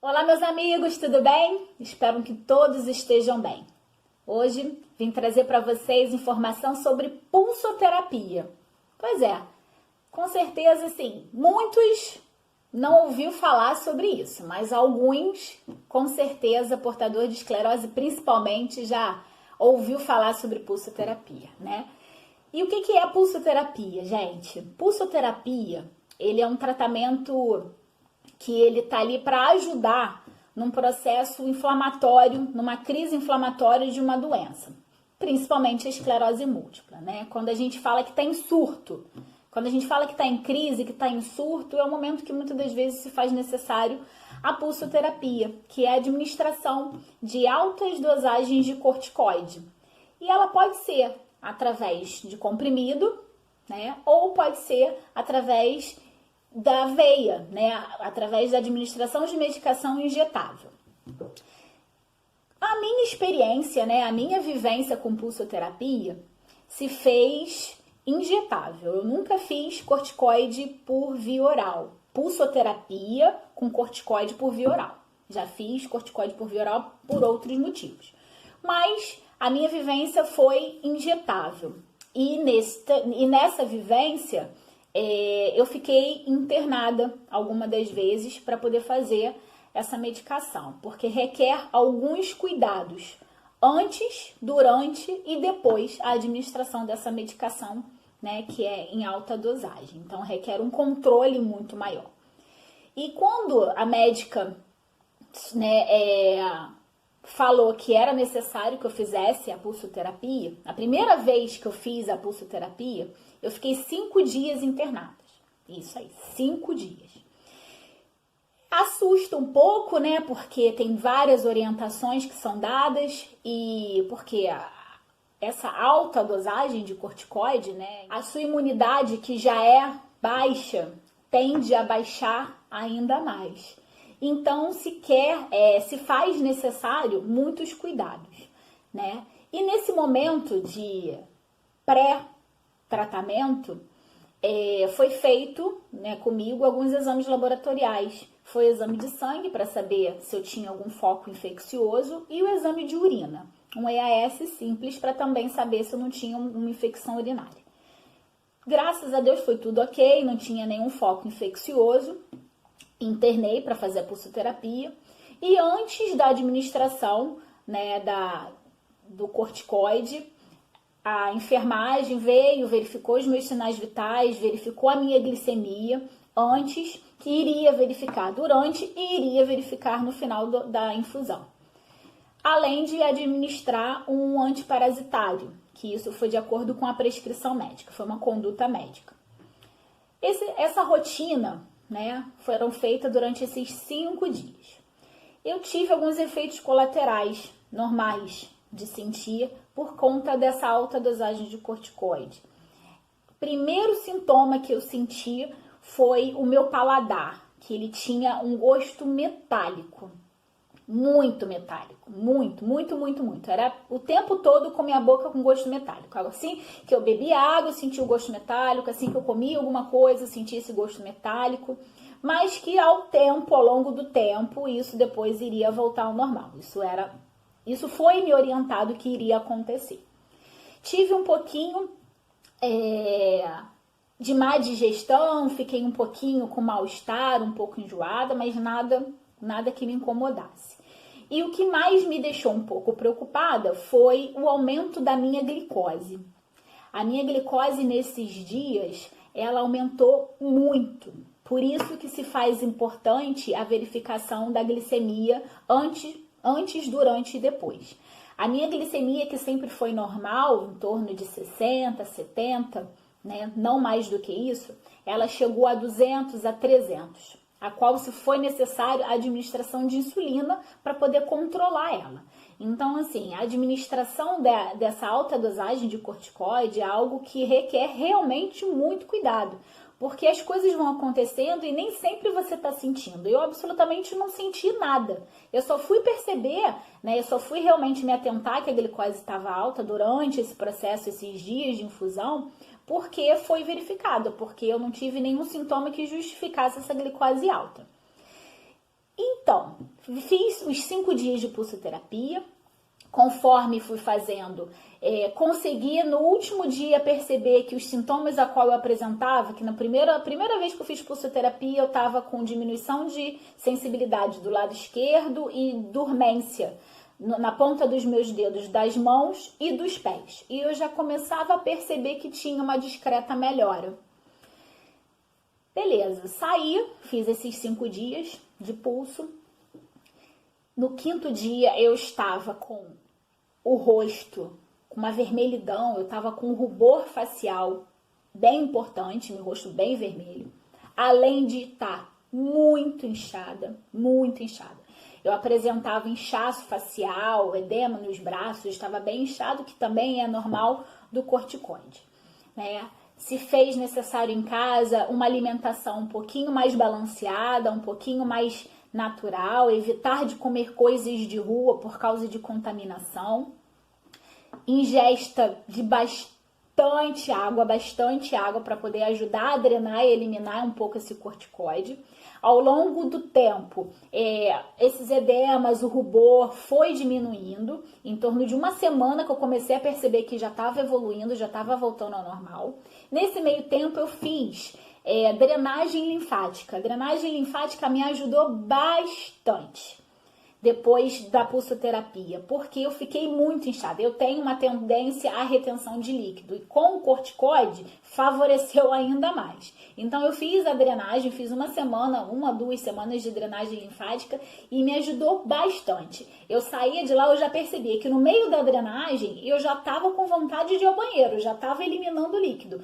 Olá, meus amigos, tudo bem? Espero que todos estejam bem. Hoje vim trazer para vocês informação sobre pulsoterapia. Pois é, com certeza, sim, muitos não ouviu falar sobre isso, mas alguns, com certeza, portador de esclerose principalmente, já ouviu falar sobre pulsoterapia, né? E o que é a pulsoterapia, gente? Pulsoterapia, ele é um tratamento que ele tá ali para ajudar num processo inflamatório, numa crise inflamatória de uma doença, principalmente a esclerose múltipla, né? Quando a gente fala que está em surto, quando a gente fala que está em crise, que está em surto, é o momento que muitas das vezes se faz necessário a pulsoterapia, que é a administração de altas dosagens de corticoide. E ela pode ser através de comprimido, né? Ou pode ser através da veia, né? Através da administração de medicação injetável. A minha experiência, né? A minha vivência com pulsoterapia se fez injetável. Eu nunca fiz corticoide por via oral. Pulsoterapia com corticoide por via oral. Já fiz corticoide por via oral por outros motivos. Mas a minha vivência foi injetável. E nessa vivência, eu fiquei internada algumas das vezes para poder fazer essa medicação, porque requer alguns cuidados antes, durante e depois a administração dessa medicação, né, que é em alta dosagem. Então requer um controle muito maior. E quando a médica, né, falou que era necessário que eu fizesse a pulsoterapia, a primeira vez que eu fiz a pulsoterapia, eu fiquei 5 dias internada. Isso aí, 5 dias. Assusta um pouco, né? Porque tem várias orientações que são dadas e porque essa alta dosagem de corticoide, né? A sua imunidade, que já é baixa, tende a baixar ainda mais. Então, se faz necessário muitos cuidados, né? E nesse momento de pré-tratamento, foi feito, né, comigo alguns exames laboratoriais. Foi o exame de sangue para saber se eu tinha algum foco infeccioso e o exame de urina, um EAS simples para também saber se eu não tinha uma infecção urinária. Graças a Deus foi tudo ok, não tinha nenhum foco infeccioso. Internei para fazer a pulsoterapia e antes da administração, né, do corticoide, a enfermagem veio, verificou os meus sinais vitais, verificou a minha glicemia antes, que iria verificar durante e iria verificar no final da infusão. Além de administrar um antiparasitário, que isso foi de acordo com a prescrição médica, foi uma conduta médica. Essa rotina, né, foram feitas durante esses 5 dias. Eu tive alguns efeitos colaterais normais de sentir por conta dessa alta dosagem de corticoide. Primeiro sintoma que eu senti foi o meu paladar, que ele tinha um gosto metálico, muito metálico, muito. Era o tempo todo com minha boca com gosto metálico. Assim que eu bebia água, eu senti o gosto metálico, assim que eu comia alguma coisa, eu senti esse gosto metálico, mas que ao longo do tempo, isso depois iria voltar ao normal. Isso foi me orientado que iria acontecer. Tive um pouquinho de má digestão, fiquei um pouquinho com mal-estar, um pouco enjoada, mas nada que me incomodasse. E o que mais me deixou um pouco preocupada foi o aumento da minha glicose. A minha glicose nesses dias, ela aumentou muito. Por isso que se faz importante a verificação da glicemia antes, durante e depois. A minha glicemia, que sempre foi normal, em torno de 60, 70, né, não mais do que isso, ela chegou a 200 a 300, a qual se foi necessário a administração de insulina para poder controlar ela. Então, assim, a administração dessa alta dosagem de corticoide é algo que requer realmente muito cuidado, porque as coisas vão acontecendo e nem sempre você está sentindo. Eu absolutamente não senti nada. Eu só fui perceber, né? Eu só fui realmente me atentar que a glicose estava alta durante esse processo, esses dias de infusão, porque foi verificado, porque eu não tive nenhum sintoma que justificasse essa glicose alta. Então, Fiz os 5 dias de pulsoterapia. Conforme fui fazendo, consegui no último dia perceber que os sintomas a qual eu apresentava, que na primeira vez que eu fiz pulsoterapia eu estava com diminuição de sensibilidade do lado esquerdo e dormência na ponta dos meus dedos das mãos e dos pés. E eu já começava a perceber que tinha uma discreta melhora. Beleza, saí, fiz esses 5 dias de pulso. No 5º dia eu estava com o rosto com uma vermelhidão, eu estava com um rubor facial bem importante, meu rosto bem vermelho, além de estar muito inchada, muito inchada. Eu apresentava inchaço facial, edema nos braços, estava bem inchado, que também é normal do corticoide, né? Se fez necessário em casa uma alimentação um pouquinho mais balanceada, um pouquinho mais natural, evitar de comer coisas de rua por causa de contaminação, ingesta de bastante água para poder ajudar a drenar e eliminar um pouco esse corticoide. Ao longo do tempo, esses edemas, o rubor foi diminuindo. Em torno de uma semana que eu comecei a perceber que já estava evoluindo, já estava voltando ao normal. Nesse meio tempo eu fiz drenagem linfática. A drenagem linfática me ajudou bastante depois da pulsoterapia, porque eu fiquei muito inchada. Eu tenho uma tendência à retenção de líquido e com o corticoide favoreceu ainda mais. Então eu fiz a drenagem, fiz 2 semanas de drenagem linfática e me ajudou bastante. Eu saía de lá, eu já percebia que no meio da drenagem eu já estava com vontade de ir ao banheiro, já estava eliminando líquido.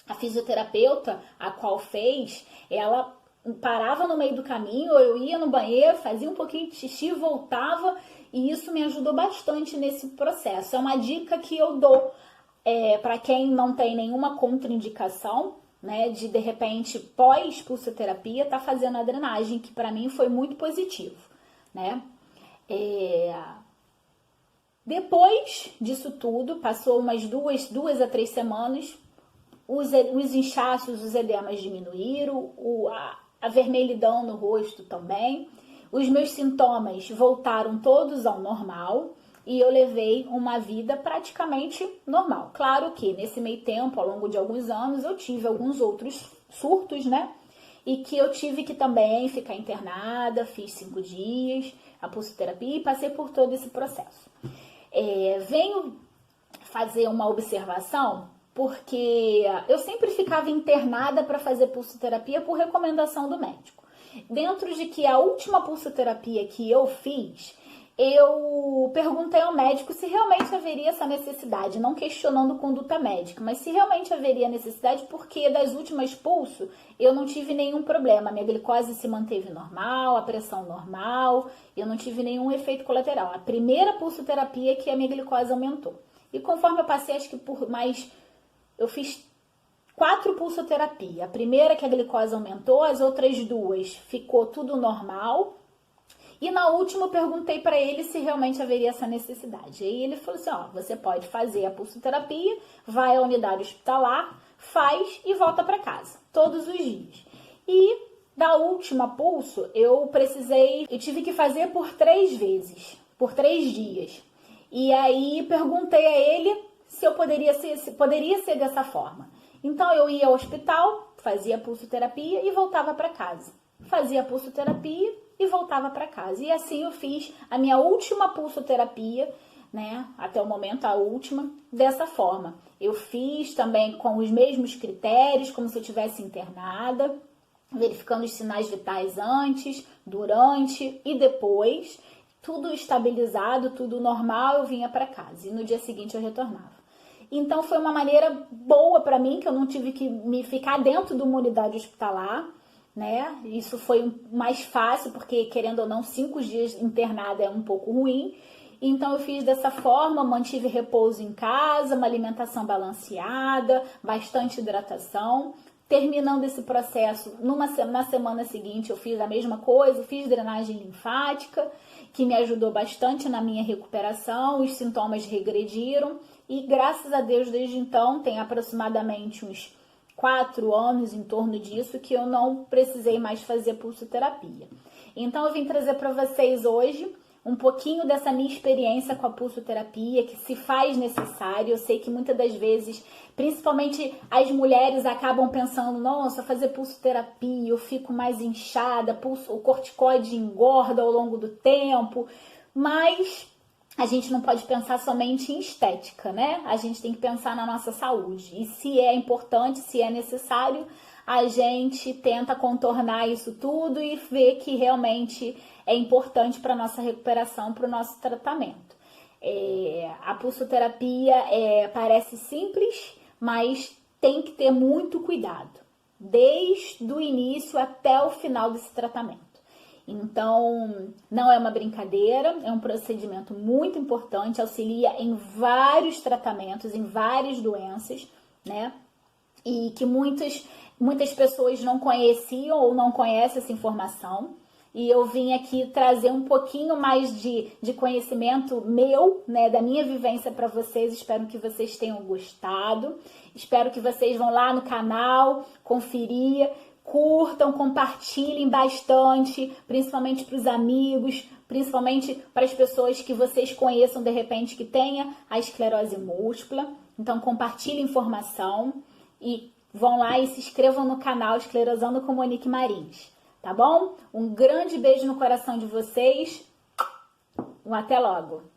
A fisioterapeuta, a qual fez, ela parava no meio do caminho, eu ia no banheiro, fazia um pouquinho de xixi, voltava, e isso me ajudou bastante nesse processo. É uma dica que eu dou para quem não tem nenhuma contraindicação, né, de repente, pós-pulsoterapia, tá fazendo a drenagem, que para mim foi muito positivo, né? Depois disso tudo, passou umas 2 a 3 semanas, os inchaços, os edemas diminuíram, a vermelhidão no rosto também. Os meus sintomas voltaram todos ao normal e eu levei uma vida praticamente normal. Claro que nesse meio tempo, ao longo de alguns anos, eu tive alguns outros surtos, né? E que eu tive que também ficar internada, fiz 5 dias, a pulsoterapia e passei por todo esse processo. Venho fazer uma observação porque eu sempre ficava internada para fazer pulsoterapia por recomendação do médico. Dentro de que a última pulsoterapia que eu fiz, eu perguntei ao médico se realmente haveria essa necessidade, não questionando conduta médica, mas se realmente haveria necessidade, porque das últimas pulso eu não tive nenhum problema. A minha glicose se manteve normal, a pressão normal, eu não tive nenhum efeito colateral. A primeira pulsoterapia que a minha glicose aumentou. E conforme eu passei, acho que eu fiz 4 pulsoterapia. A primeira que a glicose aumentou, as outras 2 ficou tudo normal. E na última eu perguntei para ele se realmente haveria essa necessidade. E ele falou assim, você pode fazer a pulsoterapia, vai à unidade hospitalar, faz e volta para casa, todos os dias. E da última pulso, eu tive que fazer por 3 vezes, por 3 dias. E aí perguntei a ele se poderia ser dessa forma. Então eu ia ao hospital, fazia a pulsoterapia e voltava para casa. Fazia a pulsoterapia e voltava para casa. E assim eu fiz a minha última pulsoterapia, né? Até o momento a última, dessa forma. Eu fiz também com os mesmos critérios, como se eu tivesse internada, verificando os sinais vitais antes, durante e depois. Tudo estabilizado, tudo normal, eu vinha para casa. E no dia seguinte eu retornava. Então foi uma maneira boa para mim, que eu não tive que me ficar dentro de uma unidade hospitalar, né? Isso foi mais fácil, porque querendo ou não, 5 dias internada é um pouco ruim. Então eu fiz dessa forma, mantive repouso em casa, uma alimentação balanceada, bastante hidratação. Terminando esse processo, na semana seguinte eu fiz a mesma coisa, fiz drenagem linfática, que me ajudou bastante na minha recuperação, os sintomas regrediram e graças a Deus desde então tem aproximadamente uns 4 anos em torno disso que eu não precisei mais fazer pulsoterapia. Então eu vim trazer para vocês hoje um pouquinho dessa minha experiência com a pulsoterapia, que se faz necessário. Eu sei que muitas das vezes, principalmente as mulheres, acabam pensando, nossa, fazer pulsoterapia, eu fico mais inchada, o corticoide engorda ao longo do tempo, mas a gente não pode pensar somente em estética, né? A gente tem que pensar na nossa saúde. E se é importante, se é necessário, a gente tenta contornar isso tudo e ver que realmente é importante para a nossa recuperação, para o nosso tratamento. A pulsoterapia parece simples, mas tem que ter muito cuidado, desde o início até o final desse tratamento. Então, não é uma brincadeira, é um procedimento muito importante, auxilia em vários tratamentos, em várias doenças, né? E que muitas pessoas não conheciam ou não conhecem essa informação. E eu vim aqui trazer um pouquinho mais de conhecimento meu, né, da minha vivência para vocês. Espero que vocês tenham gostado. Espero que vocês vão lá no canal, conferir, curtam, compartilhem bastante, principalmente para os amigos, principalmente para as pessoas que vocês conheçam de repente que tenha a esclerose múltipla. Então compartilhem informação e vão lá e se inscrevam no canal Esclerosando com Monique Marins, tá bom? Um grande beijo no coração de vocês. Até logo!